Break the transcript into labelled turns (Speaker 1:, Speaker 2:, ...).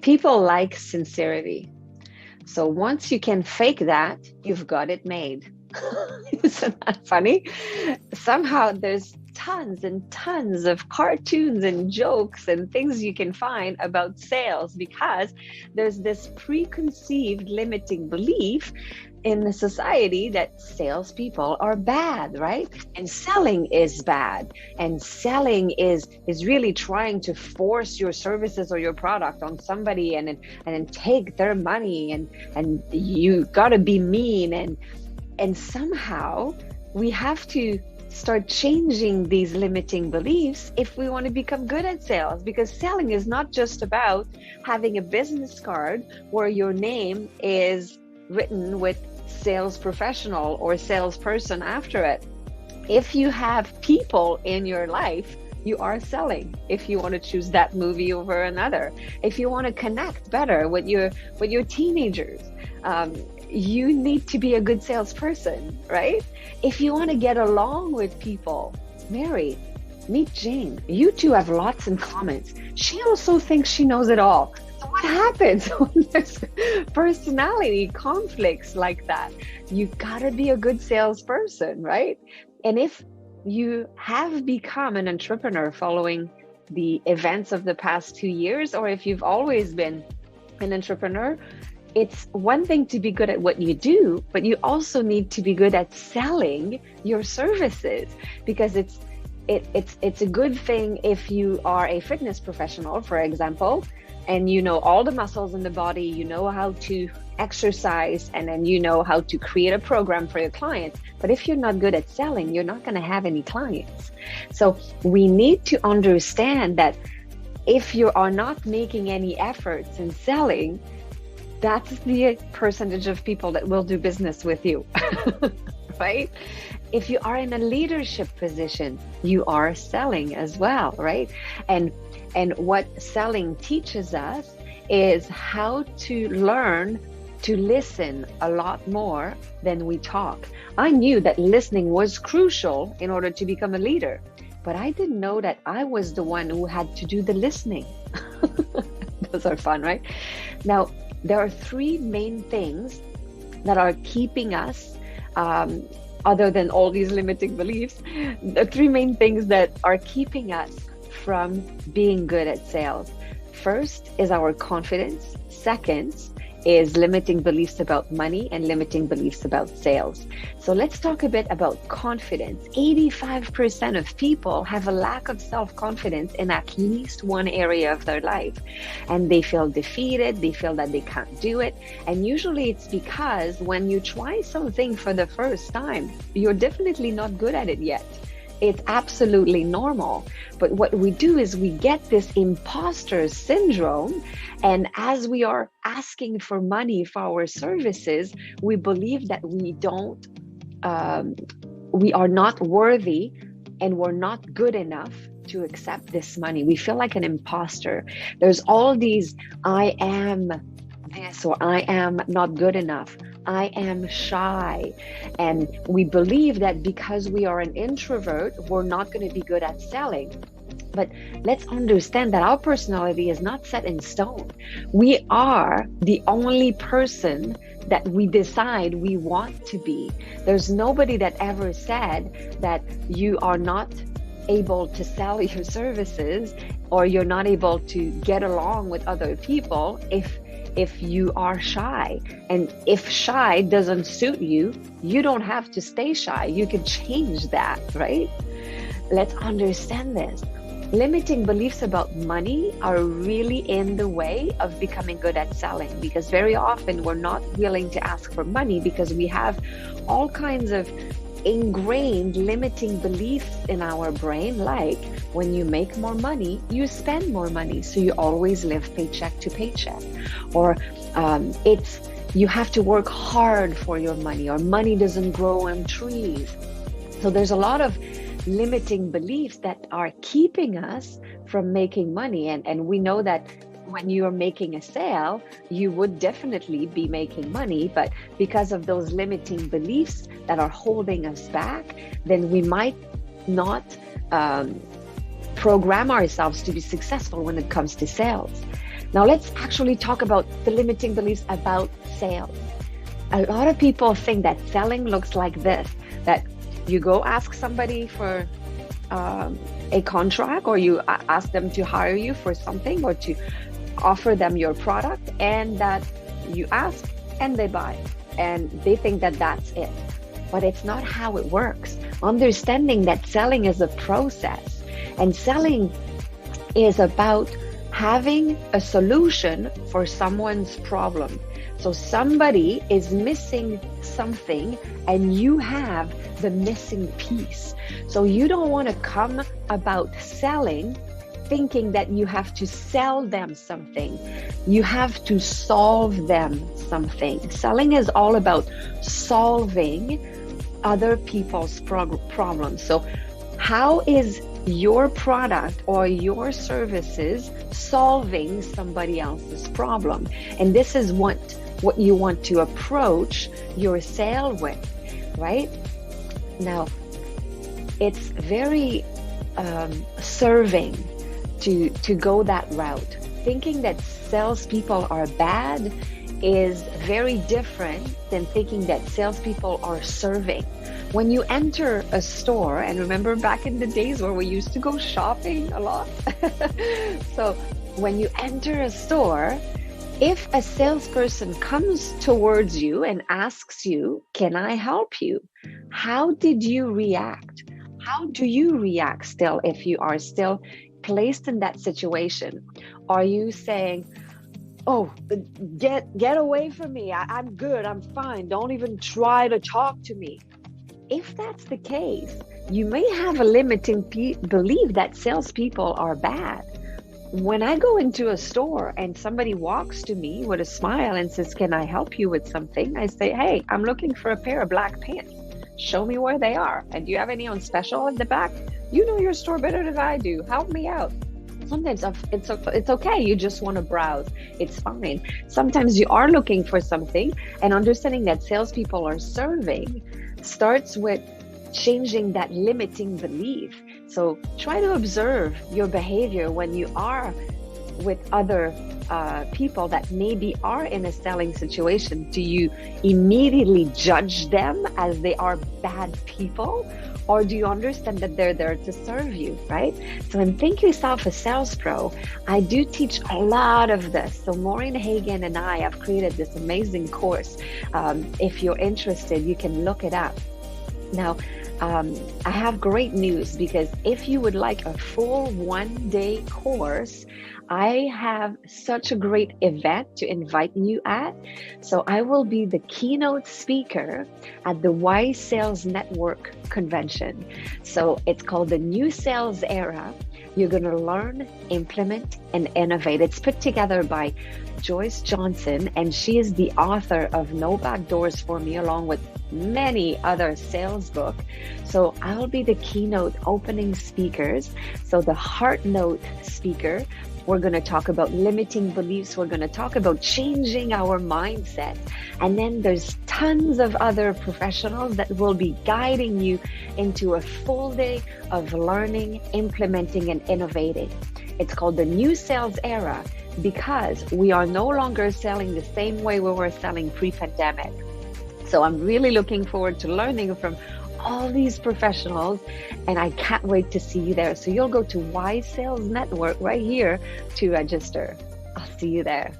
Speaker 1: People like sincerity. So once you can fake that, you've got it made. Isn't that funny? Somehow there's tons and tons of cartoons and jokes and things you can find about sales because there's this preconceived limiting belief in the society that salespeople are bad, right? And selling is bad. And selling is really trying to force your services or your product on somebody and then take their money and you gotta be mean and somehow we have to start changing these limiting beliefs if we want to become good at sales, because selling is not just about having a business card where your name is written with sales professional or salesperson after it. If you have people in your life, you are selling. If you want to choose that movie over another, if you want to connect better with your teenagers, you need to be a good salesperson, right? If you want to get along with people, Mary, meet Jane. You two have lots in common. She also thinks she knows it all. So what happens when there's personality conflicts like that? You gotta be a good salesperson, right? And if you have become an entrepreneur following the events of the past 2 years, or if you've always been an entrepreneur, it's one thing to be good at what you do, but you also need to be good at selling your services, because it's a good thing if you are a fitness professional, for example, and you know all the muscles in the body, you know how to exercise, and then you know how to create a program for your clients. But if you're not good at selling, you're not going to have any clients. So we need to understand that if you are not making any efforts in selling, that's the percentage of people that will do business with you, right? If you are in a leadership position, you are selling as well, right? And what selling teaches us is how to learn to listen a lot more than we talk. I knew that listening was crucial in order to become a leader, but I didn't know that I was the one who had to do the listening. Those are fun, right? Now, there are three main things that are keeping us, other than all these limiting beliefs, the three main things that are keeping us from being good at sales. First is our confidence. Second is limiting beliefs about money and limiting beliefs about sales. So let's talk a bit about confidence. 85% of people have a lack of self-confidence in at least one area of their life. And they feel defeated, they feel that they can't do it. And usually it's because when you try something for the first time, you're definitely not good at it yet. It's absolutely normal. But what we do is we get this impostor syndrome. And as we are asking for money for our services, we believe that we are not worthy and we're not good enough to accept this money. We feel like an imposter. There's all these, I am this, or I am not good enough. I am shy. And we believe that because we are an introvert, we're not going to be good at selling. But let's understand that our personality is not set in stone. We are the only person that we decide we want to be. There's nobody that ever said that you are not able to sell your services or you're not able to get along with other people if you are shy. And if shy doesn't suit you, you don't have to stay shy. You can change that, right? Let's understand this. Limiting beliefs about money are really in the way of becoming good at selling, because very often we're not willing to ask for money because we have all kinds of ingrained limiting beliefs in our brain, like when you make more money, you spend more money, so you always live paycheck to paycheck, or you have to work hard for your money, or money doesn't grow on trees. So there's a lot of limiting beliefs that are keeping us from making money, and we know that when you're making a sale, you would definitely be making money, but because of those limiting beliefs that are holding us back, then we might not program ourselves to be successful when it comes to sales. Now let's actually talk about the limiting beliefs about sales. A lot of people think that selling looks like this, that you go ask somebody for a contract, or you ask them to hire you for something, or to offer them your product, and that you ask and they buy, and they think that that's it. But it's not how it works. Understanding that selling is a process, and selling is about having a solution for someone's problem. So somebody is missing something and you have the missing piece. So you don't want to come about selling thinking that you have to sell them something. You have to solve them something. Selling is all about solving other people's problems. So how is your product or your services solving somebody else's problem? And this is what you want to approach your sale with, right? Now, it's very serving to go that route. Thinking that salespeople are bad is very different than thinking that salespeople are serving. When you enter a store, and remember back in the days where we used to go shopping a lot? So when you enter a store, if a salesperson comes towards you and asks you, "Can I help you?" How did you react? How do you react still if you are still placed in that situation? Are you saying, "Oh, get away from me. I'm good. I'm fine. Don't even try to talk to me"? If that's the case, you may have a limiting belief that salespeople are bad. When I go into a store and somebody walks to me with a smile and says, "Can I help you with something?" I say, "Hey, I'm looking for a pair of black pants. Show me where they are. And do you have any on special in the back? You know your store better than I do. Help me out." Sometimes it's okay. You just want to browse. It's fine. Sometimes you are looking for something, and understanding that salespeople are serving starts with changing that limiting belief. So try to observe your behavior when you are with other people that maybe are in a selling situation. Do you immediately judge them as they are bad people? Or do you understand that they're there to serve you, right? So in Think Yourself a Sales Pro, I do teach a lot of this. So Maureen Hagan and I have created this amazing course. If you're interested, you can look it up. Now, I have great news, because if you would like a full one-day course, I have such a great event to invite you at. So I will be the keynote speaker at the Wise Sales Network convention. So it's called the New Sales Era. You're going to learn, implement, and innovate. It's put together by Joyce Johnson, and she is the author of No Back Doors for Me, along with many other sales books. So I'll be the keynote opening speakers. So the heart note speaker, we're going to talk about limiting beliefs. We're going to talk about changing our mindset. And then there's tons of other professionals that will be guiding you into a full day of learning, implementing, and innovating. It's called the New Sales Era, because we are no longer selling the same way we were selling pre-pandemic. So I'm really looking forward to learning from all these professionals, and I can't wait to see you there. So you'll go to Wise Sales Network right here to register. I'll see you there.